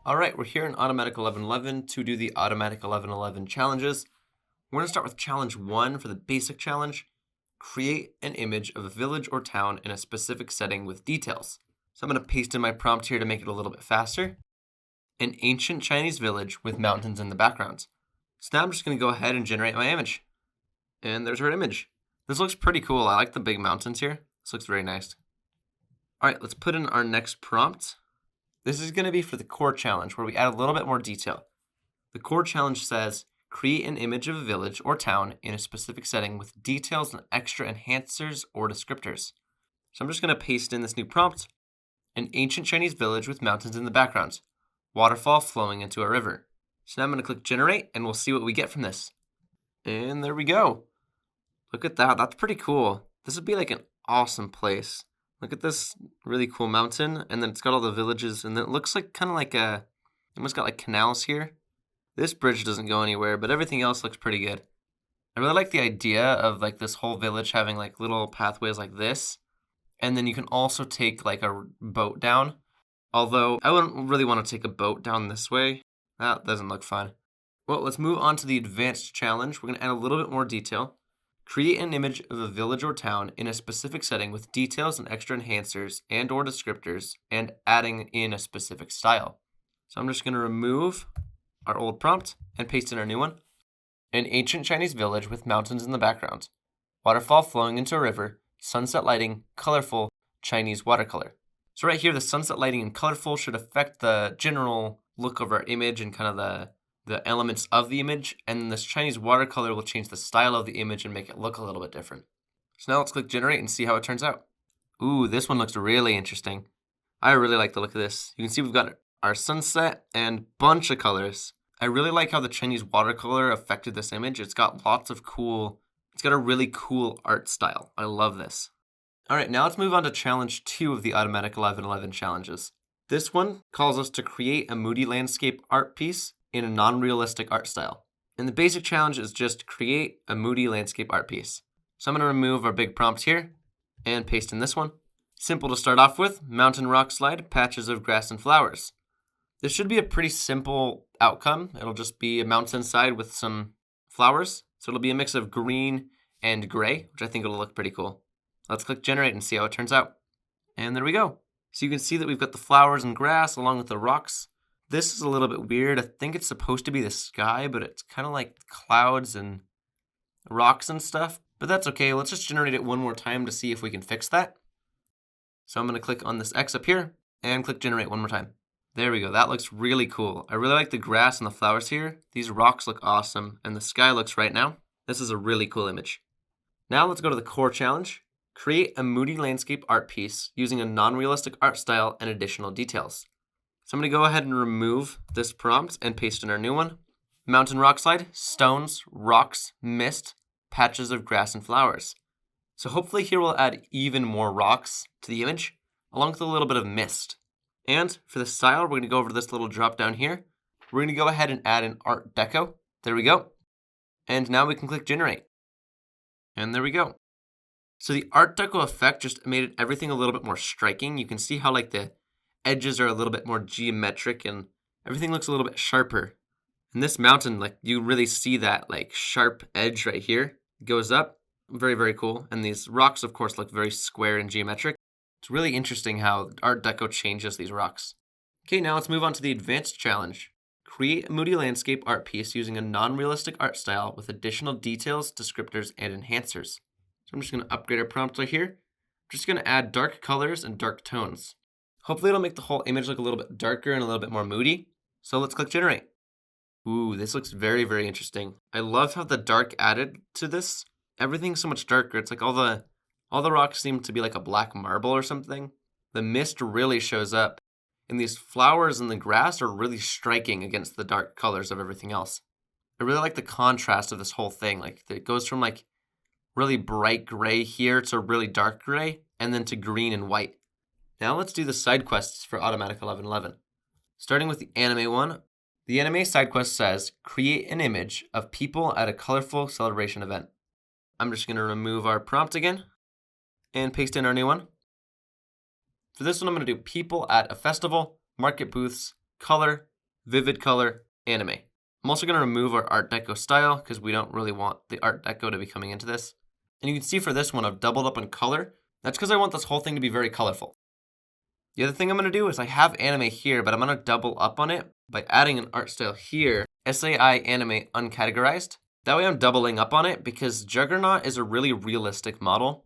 All right, we're here in Automatic 1111 to do the Automatic 1111 challenges. We're going to start with challenge 1 for the basic challenge. Create an image of a village or town in a specific setting with details. So I'm going to paste in my prompt here to make it a little bit faster. An ancient Chinese village with mountains in the background. So now I'm just going to go ahead and generate my image. And there's our image. This looks pretty cool. I like the big mountains here. This looks very nice. All right, let's put in our next prompt. This is going to be for the core challenge where we add a little bit more detail. The core challenge says, create an image of a village or town in a specific setting with details and extra enhancers or descriptors. So I'm just going to paste in this new prompt. An ancient Chinese village with mountains in the background. Waterfall flowing into a river. So now I'm going to click generate and we'll see what we get from this. And there we go. Look at that. That's pretty cool. This would be like an awesome place. Look at this really cool mountain, and then it's got all the villages, and then it looks like kind of like almost got like canals here. This bridge doesn't go anywhere, but everything else looks pretty good. I really like the idea of like this whole village having like little pathways like this, and then you can also take like a boat down. Although I wouldn't really want to take a boat down this way. That doesn't look fun. Well, let's move on to the advanced challenge. We're going to add a little bit more detail. Create an image of a village or town in a specific setting with details and extra enhancers and or descriptors and adding in a specific style. So I'm just going to remove our old prompt and paste in our new one. An ancient Chinese village with mountains in the background. Waterfall flowing into a river. Sunset lighting. Colorful Chinese watercolor. So right here, the sunset lighting and colorful should affect the general look of our image and kind of the elements of the image, and then this Chinese watercolor will change the style of the image and make it look a little bit different. So now let's click generate and see how it turns out. Ooh, this one looks really interesting. I really like the look of this. You can see we've got our sunset and bunch of colors. I really like how the Chinese watercolor affected this image. It's got a really cool art style. I love this. All right, now let's move on to challenge 2 of the Automatic 1111 challenges. This one calls us to create a moody landscape art piece in a non-realistic art style. And the basic challenge is just create a moody landscape art piece. So I'm going to remove our big prompt here and paste in this one. Simple to start off with, mountain rock slide, patches of grass and flowers. This should be a pretty simple outcome. It'll just be a mountainside with some flowers. So it'll be a mix of green and gray, which I think will look pretty cool. Let's click generate and see how it turns out. And there we go. So you can see that we've got the flowers and grass along with the rocks. This is a little bit weird. I think it's supposed to be the sky, but it's kind of like clouds and rocks and stuff. But that's okay. Let's just generate it one more time to see if we can fix that. So I'm going to click on this X up here and click generate one more time. There we go. That looks really cool. I really like the grass and the flowers here. These rocks look awesome, and the sky looks right now. This is a really cool image. Now let's go to the core challenge. Create a moody landscape art piece using a non-realistic art style and additional details. So I'm going to go ahead and remove this prompt and paste in our new one. Mountain rock slide, stones, rocks, mist, patches of grass and flowers. So hopefully here we'll add even more rocks to the image, along with a little bit of mist. And for the style, we're going to go over to this little drop down here. We're going to go ahead and add an Art Deco. There we go. And now we can click generate. And there we go. So the Art Deco effect just made everything a little bit more striking. You can see how like the edges are a little bit more geometric and everything looks a little bit sharper. And this mountain, like you really see that like sharp edge right here. It goes up. Very, very cool. And these rocks, of course, look very square and geometric. It's really interesting how Art Deco changes these rocks. Okay, now let's move on to the advanced challenge. Create a moody landscape art piece using a non-realistic art style with additional details, descriptors, and enhancers. So I'm just going to upgrade our prompt right here. I'm just going to add dark colors and dark tones. Hopefully it'll make the whole image look a little bit darker and a little bit more moody. So let's click generate. Ooh, this looks very, very interesting. I love how the dark added to this. Everything's so much darker. It's like all the rocks seem to be like a black marble or something. The mist really shows up. And these flowers and the grass are really striking against the dark colors of everything else. I really like the contrast of this whole thing. Like it goes from like really bright gray here to really dark gray and then to green and white. Now let's do the side quests for Automatic 1111. Starting with the anime one. The anime side quest says, create an image of people at a colorful celebration event. I'm just going to remove our prompt again and paste in our new one. For this one, I'm going to do people at a festival, market booths, color, vivid color, anime. I'm also going to remove our Art Deco style because we don't really want the Art Deco to be coming into this. And you can see for this one, I've doubled up on color. That's because I want this whole thing to be very colorful. The other thing I'm going to do is I have anime here, but I'm going to double up on it by adding an art style here, SAI anime uncategorized. That way I'm doubling up on it because Juggernaut is a really realistic model.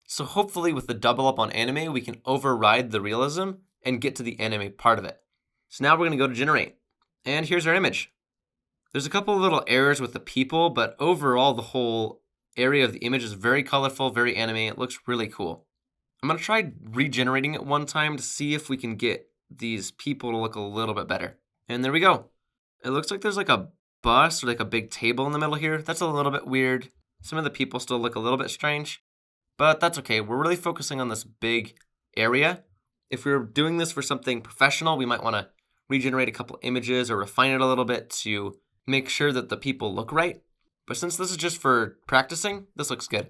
So hopefully with the double up on anime, we can override the realism and get to the anime part of it. So now we're going to go to generate. And here's our image. There's a couple of little errors with the people, but overall the whole area of the image is very colorful, very anime. It looks really cool. I'm going to try regenerating it one time to see if we can get these people to look a little bit better. And there we go. It looks like there's like a bus or like a big table in the middle here. That's a little bit weird. Some of the people still look a little bit strange, but that's okay. We're really focusing on this big area. If we were doing this for something professional, we might want to regenerate a couple images or refine it a little bit to make sure that the people look right. But since this is just for practicing, this looks good.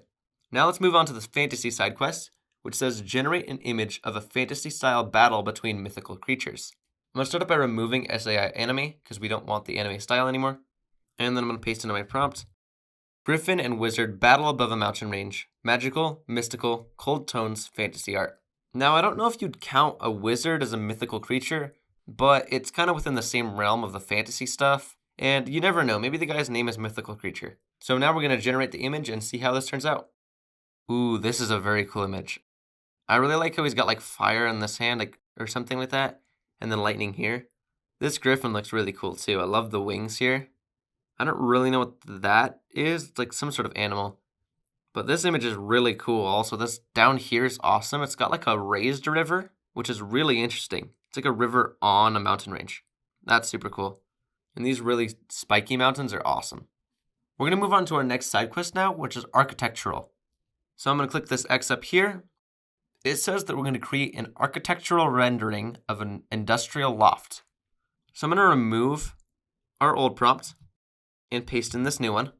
Now let's move on to this fantasy side quest, which says generate an image of a fantasy-style battle between mythical creatures. I'm going to start up by removing SAI anime because we don't want the anime style anymore. And then I'm going to paste into my prompt. Griffin and wizard battle above a mountain range. Magical, mystical, cold tones, fantasy art. Now, I don't know if you'd count a wizard as a mythical creature, but it's kind of within the same realm of the fantasy stuff. And you never know, maybe the guy's name is mythical creature. So now we're going to generate the image and see how this turns out. Ooh, this is a very cool image. I really like how he's got like fire in this hand, like or something like that, and then lightning here. This griffin looks really cool too. I love the wings here. I don't really know what that is. It's like some sort of animal. But this image is really cool. Also, this down here is awesome. It's got like a raised river, which is really interesting. It's like a river on a mountain range. That's super cool. And these really spiky mountains are awesome. We're going to move on to our next side quest now, which is architectural. So I'm going to click this X up here. It says that we're going to create an architectural rendering of an industrial loft. So I'm going to remove our old prompt and paste in this new one.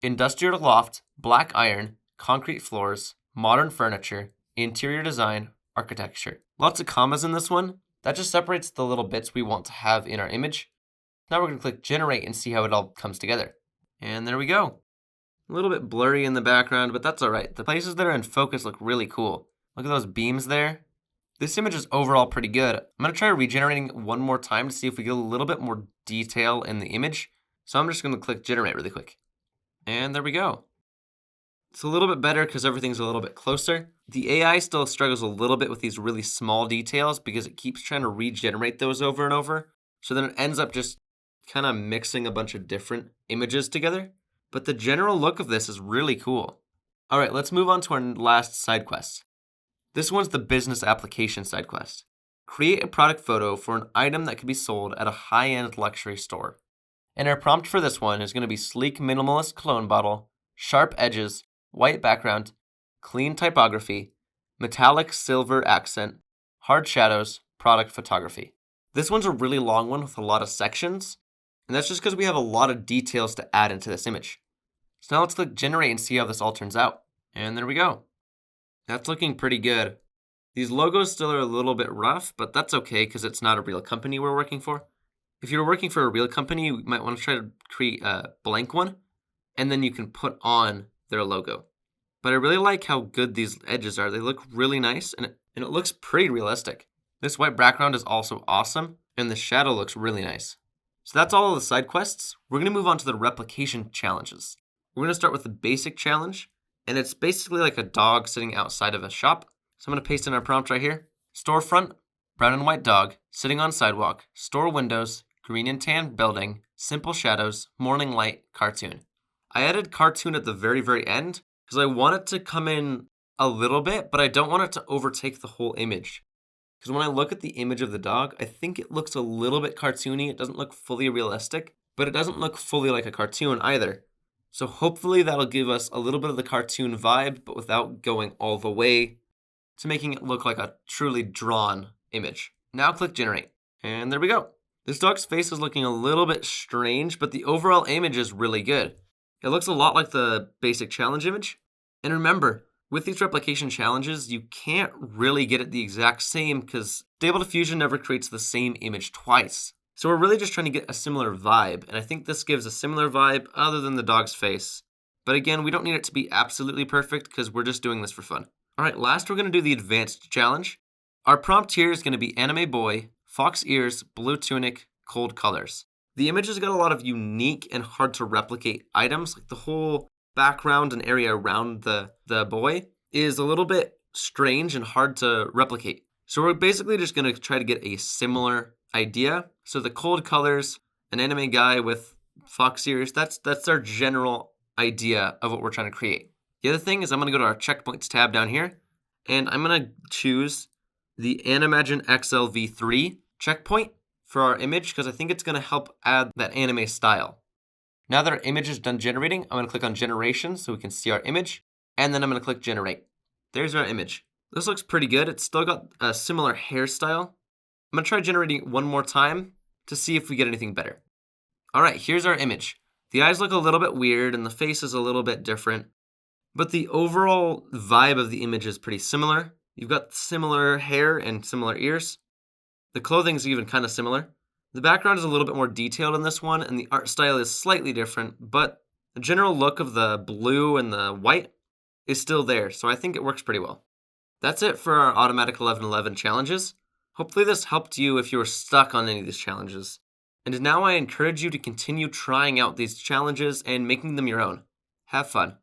Industrial loft, black iron, concrete floors, modern furniture, interior design, architecture. Lots of commas in this one. That just separates the little bits we want to have in our image. Now we're going to click generate and see how it all comes together. And there we go. A little bit blurry in the background, but that's all right. The places that are in focus look really cool. Look at those beams there. This image is overall pretty good. I'm going to try regenerating it one more time to see if we get a little bit more detail in the image. So I'm just going to click generate really quick. And there we go. It's a little bit better because everything's a little bit closer. The AI still struggles a little bit with these really small details because it keeps trying to regenerate those over and over. So then it ends up just kind of mixing a bunch of different images together. But the general look of this is really cool. All right, let's move on to our last side quest. This one's the business application side quest. Create a product photo for an item that can be sold at a high-end luxury store. And our prompt for this one is going to be sleek minimalist cologne bottle, sharp edges, white background, clean typography, metallic silver accent, hard shadows, product photography. This one's a really long one with a lot of sections, and that's just because we have a lot of details to add into this image. So now let's click generate and see how this all turns out. And there we go. That's looking pretty good. These logos still are a little bit rough, but that's okay because it's not a real company we're working for. If you're working for a real company, you might want to try to create a blank one, and then you can put on their logo. But I really like how good these edges are. They look really nice, and it looks pretty realistic. This white background is also awesome, and the shadow looks really nice. So that's all of the side quests. We're going to move on to the replication challenges. We're going to start with the basic challenge, and it's basically like a dog sitting outside of a shop. So I'm going to paste in our prompt right here. Storefront, brown and white dog, sitting on sidewalk, store windows, green and tan building, simple shadows, morning light, cartoon. I added cartoon at the very, very end because I want it to come in a little bit, but I don't want it to overtake the whole image. Because when I look at the image of the dog, I think it looks a little bit cartoony. It doesn't look fully realistic, but it doesn't look fully like a cartoon either. So hopefully that'll give us a little bit of the cartoon vibe, but without going all the way to making it look like a truly drawn image. Now click generate, and there we go. This dog's face is looking a little bit strange, but the overall image is really good. It looks a lot like the basic challenge image. And remember, with these replication challenges, you can't really get it the exact same because Stable Diffusion never creates the same image twice. So we're really just trying to get a similar vibe, and I think this gives a similar vibe other than the dog's face. But again, we don't need it to be absolutely perfect because we're just doing this for fun. All right, last we're going to do the advanced challenge. Our prompt here is going to be anime boy, fox ears, blue tunic, cold colors. The image has got a lot of unique and hard to replicate items, like the whole background and area around the boy is a little bit strange and hard to replicate. So we're basically just going to try to get a similar idea. So the cold colors, an anime guy with fox ears, that's our general idea of what we're trying to create. The other thing is I'm going to go to our checkpoints tab down here, and I'm going to choose the Animagine XL V3 checkpoint for our image because I think it's going to help add that anime style. Now that our image is done generating, I'm going to click on generation so we can see our image, and then I'm going to click generate. There's our image. This looks pretty good. It's still got a similar hairstyle. I'm going to try generating it one more time to see if we get anything better. All right, here's our image. The eyes look a little bit weird and the face is a little bit different, but the overall vibe of the image is pretty similar. You've got similar hair and similar ears. The clothing's even kind of similar. The background is a little bit more detailed in this one, and the art style is slightly different, but the general look of the blue and the white is still there, so I think it works pretty well. That's it for our Automatic 1111 challenges. Hopefully this helped you if you were stuck on any of these challenges. And now I encourage you to continue trying out these challenges and making them your own. Have fun.